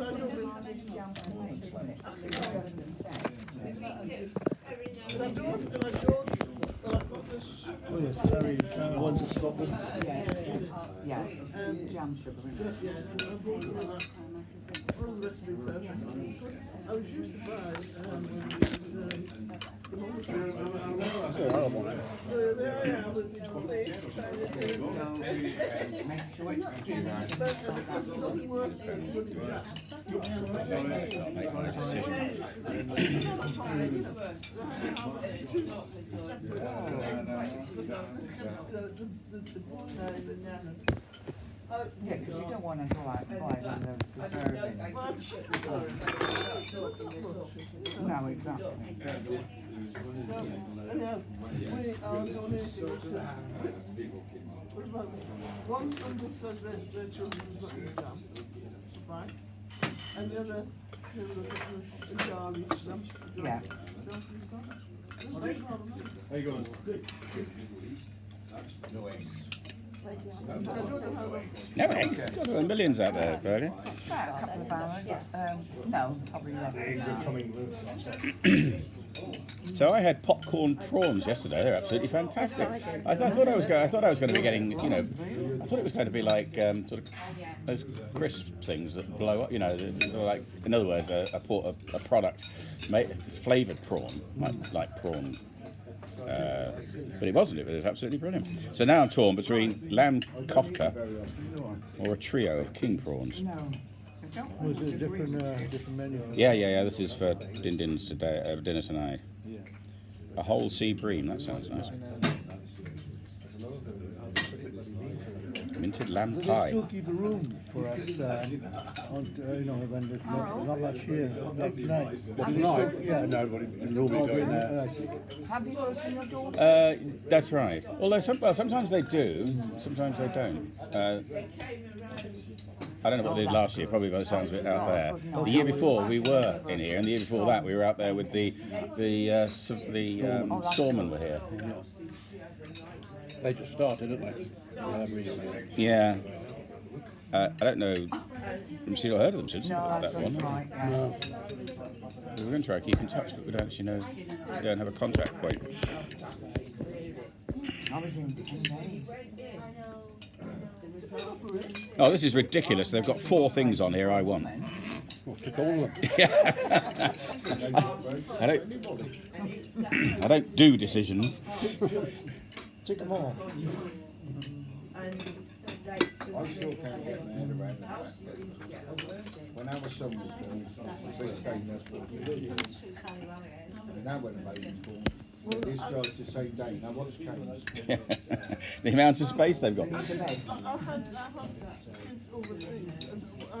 Oh yes, Terry, the ones in Scotland. Yeah, jam sugar. I was used to buy Make sure it's skinny. Yeah, because you don't want to buy the preserving. No, exactly. one understood their children was not in jam, right? And the other two were in garlic jam. Yeah. How you going? No eggs. No eggs. There are millions out there, Bertie. About a couple of hours. No, probably less than Eggs are that. coming loose. So I had popcorn prawns yesterday. They're absolutely fantastic. I thought I was going to be getting, I thought it was going to be like sort of those crisp things that blow up. Like, in other words, a product flavoured prawn, like prawn. But it wasn't. It was absolutely brilliant. So now I'm torn between lamb kofta or a trio of king prawns. No. Was it a different menu? Yeah. This is for Din-Din's today, dinner tonight. Yeah. A whole sea bream. That sounds nice. Minted lamb Do they pie. still keep a room for us when there's not much here, like tonight? Tonight? Yeah. Nobody normally go in there. Have you got your daughter? That's right. Although sometimes they do, sometimes they don't. I don't know what they did last year. Probably by the sounds of it out there. The year before we were in here, and the year before that we were out there with the Stormen were here. They just started, didn't they? Recently. Yeah. I don't know. You've not heard of them since No, that that's one. right. Yeah. We were going to try to keep in touch, but we don't actually know. We don't have a contact point. I was in 10 days. Oh, this is ridiculous. They've got 4 things on here I want. Took all of them. I don't do decisions. Take them all. I still can't get my head around that. When our son was born, the 16, that's what we did. And now when the baby's born, this guy's the same day. Now what's changed? The amount of space they've got. I had kids overseas, and I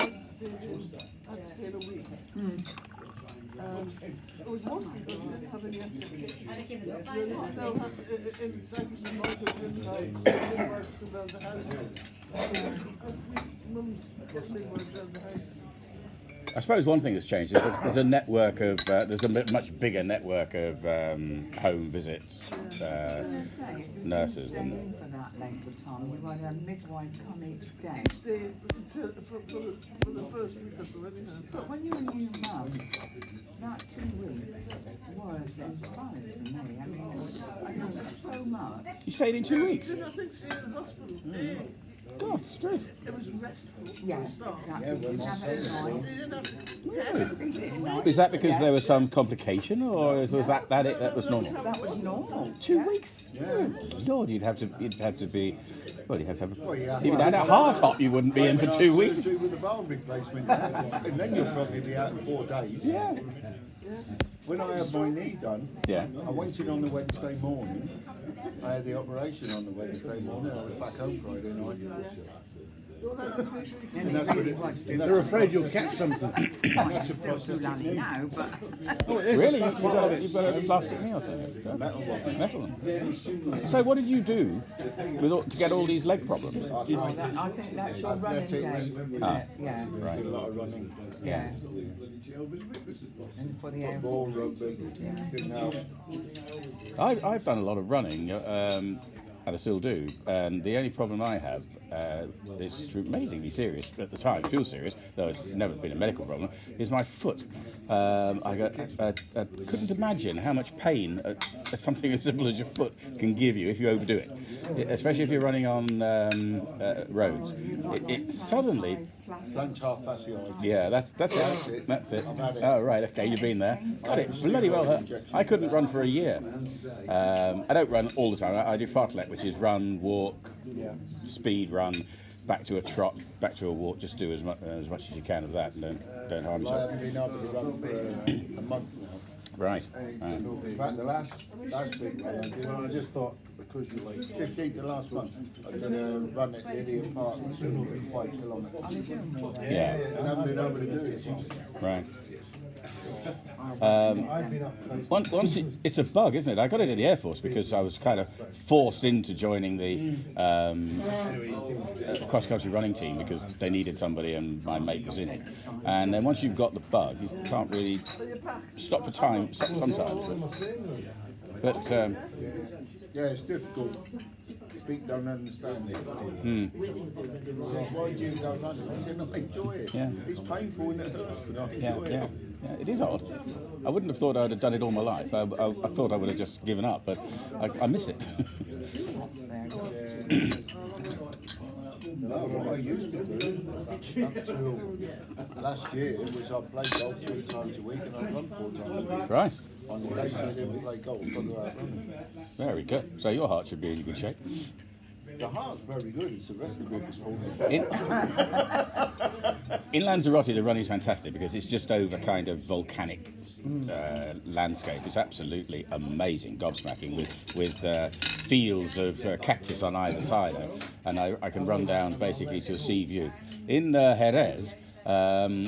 had to stay in a week. It was mostly because we didn't have any applications. They'll have in Cyprus and Malta, didn't have midwives to build the house. Because mums get midwives to build the house. I suppose one thing that's changed is that there's a network of there's a much bigger network of home visits nurses Staying than. for that length of time. We had a midwife come each day. Stay for the first week or so, anyhow. But when you're a new mum, that 2 weeks was inspiring for me. I mean, I learned so much. You stayed in 2 weeks. Did nothing stay in the hospital. God, straight. It was restful. Yeah, exactly. You have it at night. You didn't have to Eat it at night. Is that because Yeah. there was some complication, or was that it? That was normal. That was normal. 2 weeks. Good Lord, you'd have to be. Well, you'd have to have. Well, yeah. If you had a heart op, you wouldn't be in for 2 weeks. With the bone replacement, and then you'll probably be out in 4 days. Yeah. When I had my knee done, Yeah. I went in on the Wednesday morning. I had the operation on the Wednesday morning. I was back home Friday night. And it really was. They're afraid you'll catch something. It's still too early now, but Really? You've got a plastic knee or something? Metal one. Metal one. So what did you do to get all these leg problems? I think that's your running days, isn't Ah. it? Yeah. Right. A lot of running. Yeah. And for the air. Ball rugby. Didn't help. I've done a lot of running, and I still do. And the only problem I have, it's amazingly serious at the time, feels serious, though it's never been a medical problem, is my foot. I couldn't imagine how much pain something as simple as your foot can give you if you overdo it, especially if you're running on roads. It suddenly. Plantar fasciitis. Yeah, that's it. That's it. I've had it. Oh right, okay, you've been there. Got it. Bloody well hurt. I couldn't run for a year. I don't run all the time. I do fartlek, which is run, walk, speed, run, back to a trot, back to a walk. Just do as much as you can of that, and don't harm I yourself. haven't been able to run for a month now. Right. In fact, the last big one I did, I just thought, because you 15th the last month, I did a run at Lydian Park, which was 5 kilometres. Yeah. I haven't been able to do it since. Right. Once it's a bug, isn't it? I got it in the Air Force because I was kind of forced into joining the cross-country running team because they needed somebody and my mate was in it. And then once you've got the bug, you can't really stop for time sometimes. But Yeah, it's difficult. People don't understand it. So why do you go running? I said, no, enjoy it. Yeah. It's painful and it hurts, but I enjoy it. Yeah, it is odd. I wouldn't have thought I would have done it all my life. I thought I would have just given up, but I miss it. No, what I used to do up till last year was I played golf 3 times a week and I run 4 times a week. Right. On the days I didn't play golf, I go out running. Very good. So your heart should be in good shape. The heart's very good, it's the rest of it is full. In Lanzarote, the run is fantastic because it's just over kind of volcanic landscape. It's absolutely amazing, gobsmacking, with fields of cactus on either side, and I can run down basically to a sea view. In Jerez,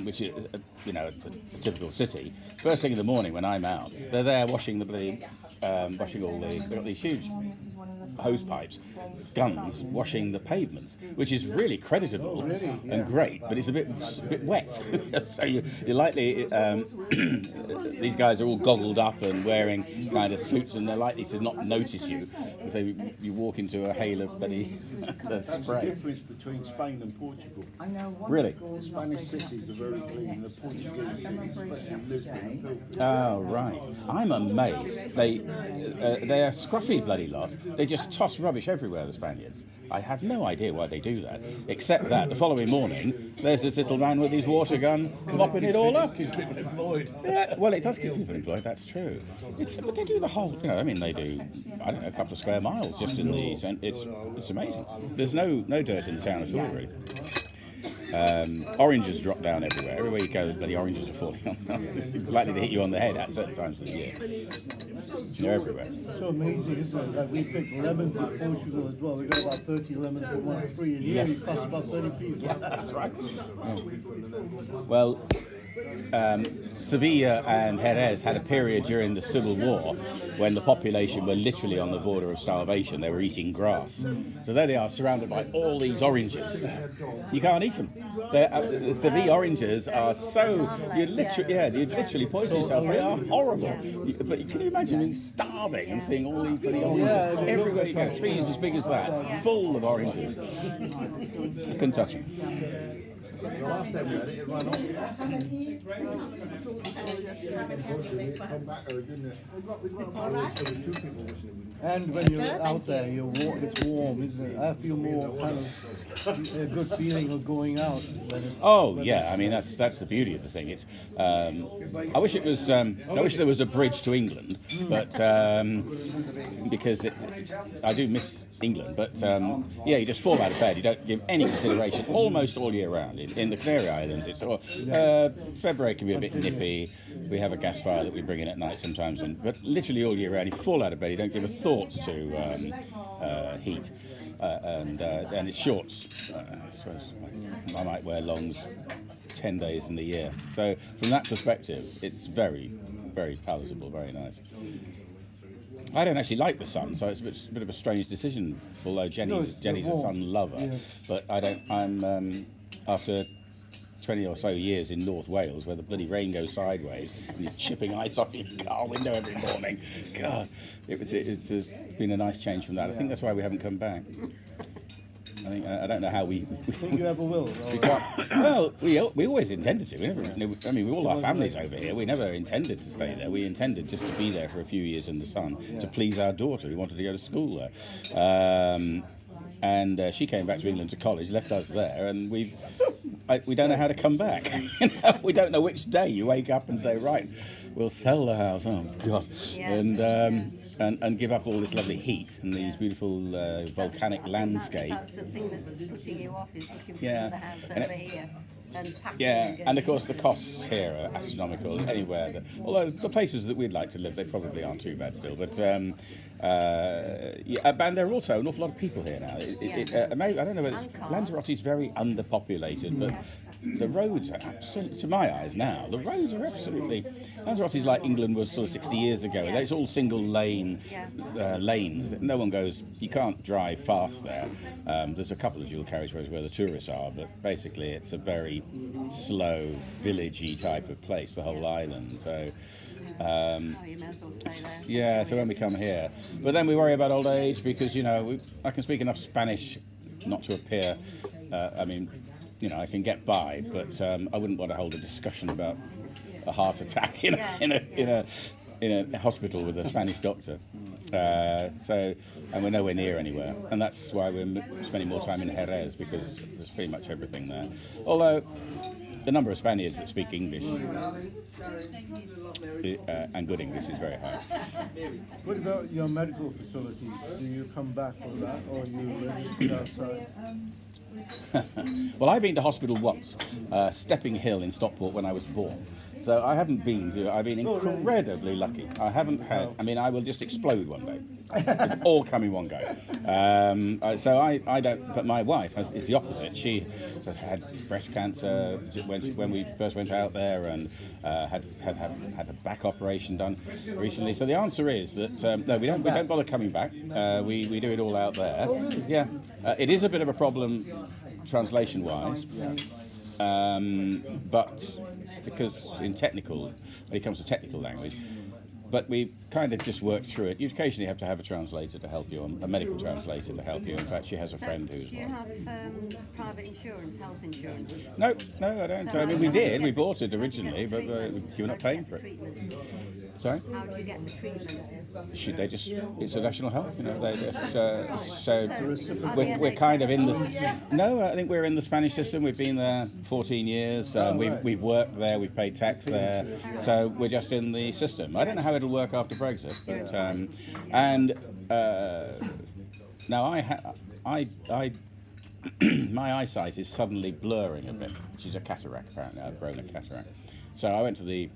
which is a typical city, first thing in the morning when I'm out, they're there washing washing all they've got these huge hose pipes, guns washing the pavements, which is really creditable and great, but it's a bit wet. So you're likely, these guys are all goggled up and wearing kind of suits, and they're likely to not notice you. So you walk into a hail of bloody That's the spray. difference between Spain and Portugal. I know one Really? school The Spanish cities are very clean, the Portuguese cities, especially Lisbon, are filthy. Oh right, I'm amazed. They are scruffy bloody lot. They just toss rubbish everywhere. The Spaniards. I have no idea why they do that, except that the following morning there's this little man with his water gun mopping it all up. Keep people employed. Yeah, well, it does keep people employed. That's true. But they do the whole. They do. I don't know, a couple of square miles just in the. It's amazing. There's no dirt in the town at all, really. Oranges drop down everywhere. Everywhere you go, bloody oranges are falling on. It's likely to hit you on the head at certain times of the year. They're everywhere. So amazing, isn't it? Like we picked lemons in Portugal as well. We got about 30 lemons for 1 free, and here it costs about 30p. Yeah, that's right. Well, Sevilla and Jerez had a period during the Civil War when the population were literally on the border of starvation. They were eating grass. So there they are, surrounded by all these oranges. You can't eat them. The Sevilla oranges are so you'd literally poison yourself. They are horrible. But can you imagine being starving and seeing all these bloody oranges everywhere you go? Trees as big as that, full of oranges. You couldn't touch them. The last time we had it, it ran off. And when you're out there, it's warm, isn't it? I feel more kind of a good feeling of going out. I mean that's the beauty of the thing. It's I wish it was. I wish there was a bridge to England, but because I do miss England. But you just fall out of bed. You don't give any consideration almost all year round. In the Canary Islands, it's February can be a bit nippy. We have a gas fire that we bring in at night sometimes, but literally all year round, you fall out of bed. You don't give a thought to heat. And it's shorts. I suppose I might wear longs 10 days in the year. So from that perspective, it's very, very palatable, very nice. I don't actually like the sun, so it's a bit of a strange decision. Although Jenny's a sun lover, but I don't. I'm after 20 or so years in North Wales where the bloody rain goes sideways and you're chipping ice off your car window every morning. God, it's been a nice change from that. I think that's why we haven't come back. I don't know how we Think you ever will? well, we always intended to. We all our families over here. We never intended to stay there. We intended just to be there for a few years in the sun to please our daughter who wanted to go to school there. And she came back to England to college, left us there, and we don't know how to come back. We don't know which day you wake up and say, right, we'll sell the house. Oh God, and give up all this lovely heat and these beautiful volcanic landscape. That's the thing that's putting you off, is looking for Yeah. the house And over here. And packing and of course the costs here are astronomical anywhere. Although the places that we'd like to live, they probably aren't too bad still. But and there are also an awful lot of people here now. I don't know whether Lanzarote is very underpopulated, but the roads are absolutely, to my eyes now, the roads are absolutely. Lanzarote is like England was sort of 60 years ago. It's all single lane lanes. No one goes. You can't drive fast there. There's a couple of dual carriageways where the tourists are, but basically it's a very slow, villagey type of place. The whole island. So. you may as well stay there. Yeah, so when we come here, but then we worry about old age because I can speak enough Spanish not to appear. I can get by, but I wouldn't want to hold a discussion about a heart attack in a hospital with a Spanish doctor. And we're nowhere near anywhere, and that's why we're spending more time in Jerez because there's pretty much everything there. Although the number of Spaniards that speak English and good English is very high. What about your medical facilities? Do you come back for that, or you registered outside? Well, I've been to hospital once, Stepping Hill in Stockport when I was born. So I haven't been to. I've been incredibly lucky. I haven't had. I will just explode one day. It'll all come in one go. So I don't. But my wife is the opposite. She has had breast cancer when we first went out there, and had a back operation done recently. So the answer is that no, we don't bother coming back. We do it all out there. Yeah, it is a bit of a problem translation-wise. But because when it comes to technical language, but we kind of just worked through it. You occasionally have to have a translator to help you, a medical translator to help you. In fact, she has a friend who's. Do you have private insurance, health insurance? No, I don't. We did. We bought it originally, but you're not paying for it. Treatment. Sorry? How do you get the treatment? Should they just? It's a national health, They just. Are We're the kind of in the. NHS? No, I think we're in the Spanish system. We've been there 14 years. We've worked there. We've paid tax there. So we're just in the system. I don't know how it'll work after Brexit, but now my eyesight is suddenly blurring a bit, which is a cataract apparently. I've grown a cataract. So I went to the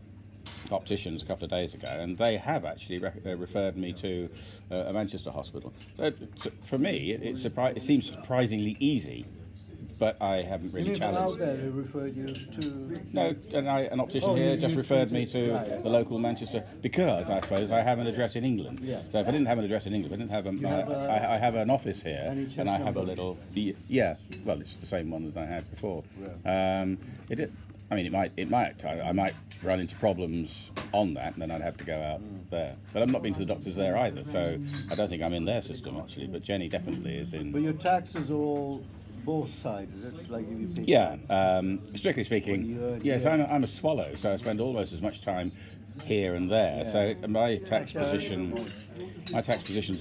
opticians a couple of days ago, and they have actually referred me to a Manchester hospital. So for me, it seems surprisingly easy, but I haven't really challenged. Out there, they referred you to. No, an optician here just referred me to the local Manchester because I suppose I have an address in England. Yeah. So if I didn't have an address in England, I have an office here, NHS and I have a number? little. Yeah, well, it's the same one that I had before. I might run into problems on that, and then I'd have to go out there. But I've not been to the doctors there either, so I don't think I'm in their system actually. But Jenny definitely is in. But your taxes are all both sides, is it? Like if you pay. Yeah, strictly speaking, When you earn yes, here. I'm a swallow, so I spend almost as much time here and there. So my tax position's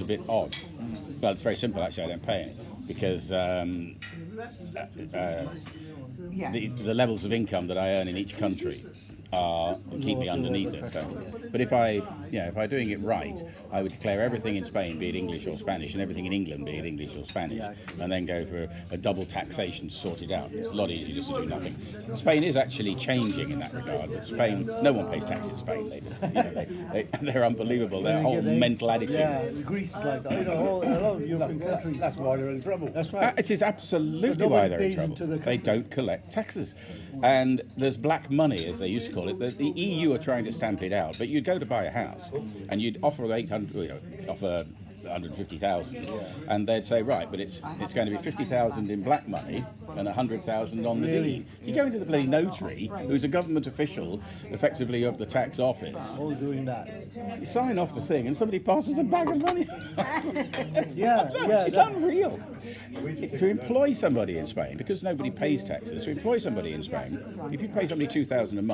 a bit odd. Well, it's very simple actually. I don't pay it because the levels of income that I earn in each country keep me underneath it. So, but if I'm doing it right, I would declare everything in Spain, be it English or Spanish, and everything in England, be it English or Spanish, and then go for a double taxation to sort it out. It's a lot easier just to do nothing. Spain is actually changing in that regard. But Spain, no one pays tax in Spain. They're unbelievable. Their whole mental attitude. Yeah, Greece is like that. A lot of European countries. That's why they're in trouble. That's right. It is absolutely But why nobody they're in pays trouble. into the They country. don't collect taxes. And there's black money, as they used to call it. The EU are trying to stamp it out. But you'd go to buy a house, and you'd offer 150,000, and they'd say, right, but it's going to be 50,000 in black money and 100,000 on the deed. You go into the bloody notary, who's a government official, effectively of the tax office. All doing that. You sign off the thing, and somebody passes a bag of money. Yeah, yeah. It's unreal. To employ somebody in Spain, because nobody pays taxes, to employ somebody in Spain, if you pay somebody 2,000 a month,